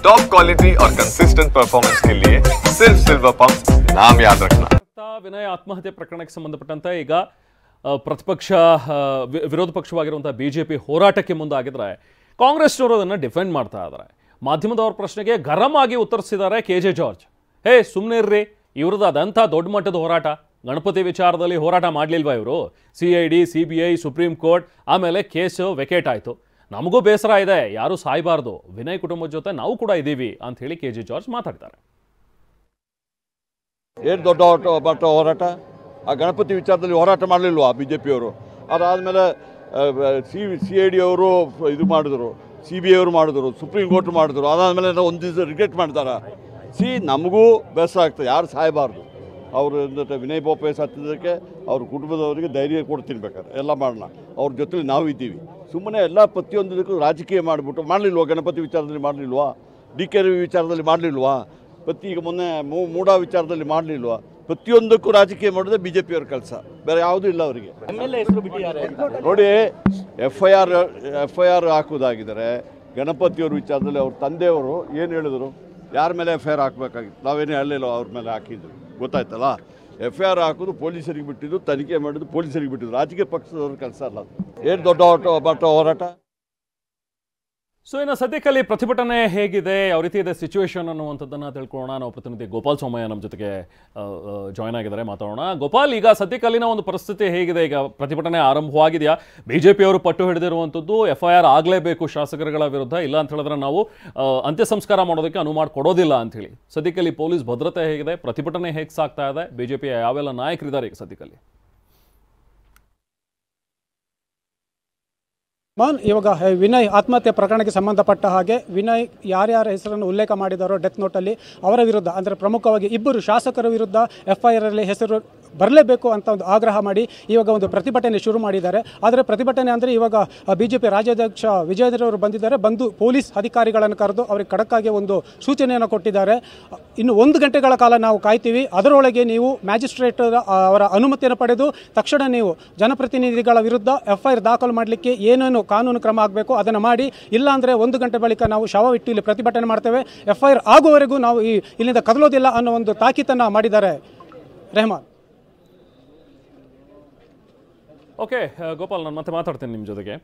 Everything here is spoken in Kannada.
टॉप क्वालिटी और कंसिस्टेंट परफॉर्मेंस के लिए सिर्फ सिल्वर पंप नाम याद रखना। ವಿನಯ್ ಆತ್ಮಹತ್ಯೆ ಪ್ರಕರಣಕ್ಕೆ ಸಂಬಂಧಪಟ್ಟಂತೆ ಈಗ ಪ್ರತಿಪಕ್ಷ ವಿರೋಧ ಪಕ್ಷವಾಗಿರುವಂತಹ ಬಿಜೆಪಿ ಹೋರಾಟಕ್ಕೆ ಮುಂದಾಗಿದ್ರೆ ಕಾಂಗ್ರೆಸ್ನವರು ಅದನ್ನು ಡಿಫೆಂಡ್ ಮಾಡ್ತಾ ಇದ್ದಾರೆ. ಮಾಧ್ಯಮದವರ ಪ್ರಶ್ನೆಗೆ ಗರಂ ಆಗಿ ಉತ್ತರಿಸಿದ್ದಾರೆ ಕೆಜೆ ಜಾರ್ಜ್. ಹೇ ಸುಮ್ಮನೆ ಇರ್ರಿ, ಇವ್ರದ್ದು ಅದಂಥ ದೊಡ್ಡ ಮಟ್ಟದ ಹೋರಾಟ, ಗಣಪತಿ ವಿಚಾರದಲ್ಲಿ ಹೋರಾಟ ಮಾಡಲಿಲ್ವಾ ಇವರು? CID CBI ಸುಪ್ರೀಂ ಕೋರ್ಟ್ ಆಮೇಲೆ ಕೇಸು ವೆಕೇಟ್ ಆಯಿತು. ನಮಗೂ ಬೇಸರ ಇದೆ, ಯಾರೂ ಸಾಯಬಾರ್ದು, ವಿನಯ್ ಕುಟುಂಬದ ಜೊತೆ ನಾವು ಕೂಡ ಇದ್ದೀವಿ ಅಂತ ಹೇಳಿ ಕೆಜೆ ಜಾರ್ಜ್ ಮಾತಾಡ್ತಾರೆ. ಏನು ದೊಡ್ಡ ಹೋರಾಟ? ಆ ಗಣಪತಿ ವಿಚಾರದಲ್ಲಿ ಹೋರಾಟ ಮಾಡಲಿಲ್ವಾ BJP ಅವರು? ಅದಾದಮೇಲೆ CID ಅವರು ಇದು ಮಾಡಿದ್ರು, CBI ಅವರು ಮಾಡಿದ್ರು, ಸುಪ್ರೀಂ ಕೋರ್ಟ್ ಮಾಡಿದ್ರು. ಅದಾದಮೇಲೆ ಒಂದು ದಿವಸ ರಿಗ್ರೆಟ್ ಮಾಡ್ತಾರೆ. ನಮಗೂ ಬೇಸರ ಆಗ್ತದೆ, ಯಾರು ಸಾಯಬಾರ್ದು. ಅವರು ವಿನಯ್ ಬೋಪೆ ಸತ್ತಿದ್ದಕ್ಕೆ ಅವ್ರ ಕುಟುಂಬದವರಿಗೆ ಧೈರ್ಯ ಕೊಡ್ತೀನಿ, ಬೇಕಾದ್ರೆ ಎಲ್ಲ ಮಾಡೋಣ, ಅವ್ರ ಜೊತೆಲಿ ನಾವು ಇದ್ದೀವಿ. ಸುಮ್ಮನೆ ಎಲ್ಲ ಪ್ರತಿಯೊಂದಕ್ಕೂ ರಾಜಕೀಯ ಮಾಡಿಬಿಟ್ಟು ಮಾಡಲಿಲ್ವಾ? ಗಣಪತಿ ವಿಚಾರದಲ್ಲಿ ಮಾಡಲಿಲ್ವಾ? DK ರವಿ ವಿಚಾರದಲ್ಲಿ ಮಾಡಲಿಲ್ವಾ? ಈಗ ಮೊನ್ನೆ ಮೂಡಾ ವಿಚಾರದಲ್ಲಿ ಮಾಡಲಿಲ್ವಾ? ಪ್ರತಿಯೊಂದಕ್ಕೂ ರಾಜಕೀಯ ಮಾಡೋದೇ BJP ಅವ್ರ ಕೆಲಸ, ಬೇರೆ ಯಾವುದೂ ಇಲ್ಲ ಅವರಿಗೆ. ನೋಡಿ, FIR ಹಾಕೋದಾಗಿದ್ದಾರೆ. ಗಣಪತಿಯವ್ರ ವಿಚಾರದಲ್ಲಿ ಅವ್ರ ತಂದೆಯವರು ಏನು ಹೇಳಿದರು? ಯಾರ ಮೇಲೆ FIR ಹಾಕಬೇಕಾಗಿತ್ತು? ನಾವೇನೇ ಹೇಳಲಿಲ್ಲ, ಅವ್ರ ಮೇಲೆ ಹಾಕಿದ್ರು, ಗೊತ್ತಾಯ್ತಲ್ಲ. FIR ಹಾಕೋದು ಪೊಲೀಸರಿಗೆ ಬಿಟ್ಟಿದ್ದು, ತನಿಖೆ ಮಾಡಿದ್ದು ಪೊಲೀಸರಿಗೆ ಬಿಟ್ಟಿದ್ದು, ರಾಜಕೀಯ ಪಕ್ಷದವ್ರ ಕೆಲಸ ಅಲ್ಲ. ಏನು ದೊಡ್ಡ ಹೋರಾಟ? ಸೊ ಇನ್ನು ಸದ್ಯಕ್ಕಲ್ಲಿ ಪ್ರತಿಭಟನೆ ಹೇಗಿದೆ, ಯಾವ ರೀತಿ ಇದೆ ಸಿಚುವೇಶನ್ ಅನ್ನುವಂಥದ್ದನ್ನು ತಿಳ್ಕೊಳ್ಳೋಣ. ನಾವು ಪ್ರತಿನಿಧಿ ಗೋಪಾಲ್ ಸೋಮಯ್ಯ ನಮ್ಮ ಜೊತೆಗೆ ಜಾಯ್ನ್ ಆಗಿದ್ದಾರೆ, ಮಾತಾಡೋಣ. ಗೋಪಾಲ್, ಈಗ ಸದ್ಯಕ್ಕಲ್ಲಿನ ಒಂದು ಪರಿಸ್ಥಿತಿ ಹೇಗಿದೆ? ಈಗ ಪ್ರತಿಭಟನೆ ಆರಂಭವಾಗಿದೆಯಾ? BJP ಅವರು ಪಟ್ಟು ಹಿಡಿದಿರುವಂಥದ್ದು FIR ಆಗಲೇಬೇಕು ಶಾಸಕರುಗಳ ವಿರುದ್ಧ, ಇಲ್ಲ ಅಂತ ಹೇಳಿದ್ರೆ ನಾವು ಅಂತ್ಯ ಸಂಸ್ಕಾರ ಮಾಡೋದಕ್ಕೆ ಅನುವು ಮಾಡಿಕೊಡೋದಿಲ್ಲ ಅಂಥೇಳಿ. ಸದ್ಯಕ್ಕಲ್ಲಿ ಪೊಲೀಸ್ ಭದ್ರತೆ ಹೇಗಿದೆ? ಪ್ರತಿಭಟನೆ ಹೇಗೆ ಸಾಗ್ತಾ ಇದೆ? BJP ಯಾವೆಲ್ಲ ನಾಯಕರಿದ್ದಾರೆ ಈಗ ಸದ್ಯಕ್ಕಲ್ಲಿ? ಇವಾಗ ವಿನಯ್ ಆತ್ಮಹತ್ಯೆ ಪ್ರಕರಣಕ್ಕೆ ಸಂಬಂಧಪಟ್ಟ ಹಾಗೆ ವಿನಯ್ ಯಾರ್ಯಾರ ಹೆಸರನ್ನು ಉಲ್ಲೇಖ ಮಾಡಿದಾರೋ ಡೆತ್ ನೋಟಲ್ಲಿ ಅವರ ವಿರುದ್ಧ, ಅಂದರೆ ಪ್ರಮುಖವಾಗಿ ಇಬ್ಬರು ಶಾಸಕರ ವಿರುದ್ಧ FIR ಅಲ್ಲಿ ಹೆಸರು ಬರಲೇಬೇಕು ಅಂತ ಒಂದು ಆಗ್ರಹ ಮಾಡಿ ಇವಾಗ ಒಂದು ಪ್ರತಿಭಟನೆ ಶುರು ಮಾಡಿದ್ದಾರೆ. ಆದರೆ ಪ್ರತಿಭಟನೆ ಅಂದರೆ ಇವಾಗ BJP ರಾಜ್ಯಾಧ್ಯಕ್ಷ ವಿಜಯೇಂದ್ರ ಬಂದಿದ್ದಾರೆ, ಬಂದು ಪೊಲೀಸ್ ಅಧಿಕಾರಿಗಳನ್ನು ಕರೆದು ಅವರಿಗೆ ಖಡಕ್ಕಾಗಿ ಒಂದು ಸೂಚನೆಯನ್ನು ಕೊಟ್ಟಿದ್ದಾರೆ. ಇನ್ನು 1 ಗಂಟೆಗಳ ಕಾಲ ನಾವು ಕಾಯ್ತೀವಿ, ಅದರೊಳಗೆ ನೀವು ಮ್ಯಾಜಿಸ್ಟ್ರೇಟ್ ಅವರ ಅನುಮತಿಯನ್ನು ಪಡೆದು ತಕ್ಷಣ ನೀವು ಜನಪ್ರತಿನಿಧಿಗಳ ವಿರುದ್ಧ FIR ದಾಖಲು ಮಾಡಲಿಕ್ಕೆ ಏನೇನು ಕಾನೂನು ಕ್ರಮ ಆಗಬೇಕು ಅದನ್ನು ಮಾಡಿ, ಇಲ್ಲಾಂದರೆ 1 ಗಂಟೆ ಬಳಿಕ ನಾವು ಶವವಿಟ್ಟು ಇಲ್ಲಿ ಪ್ರತಿಭಟನೆ ಮಾಡ್ತೇವೆ, FIR ಆಗುವವರೆಗೂ ನಾವು ಇಲ್ಲಿಂದ ಕದಲೋದಿಲ್ಲ ಅನ್ನೋ ಒಂದು ತಾಕೀತನ್ನು ಮಾಡಿದ್ದಾರೆ. ರೆಹಮಾನ್. ಓಕೆ ಗೋಪಾಲ್, ನಾನು ಮತ್ತೆ ಮಾತಾಡ್ತೇನೆ ನಿಮ್ಮ ಜೊತೆಗೆ.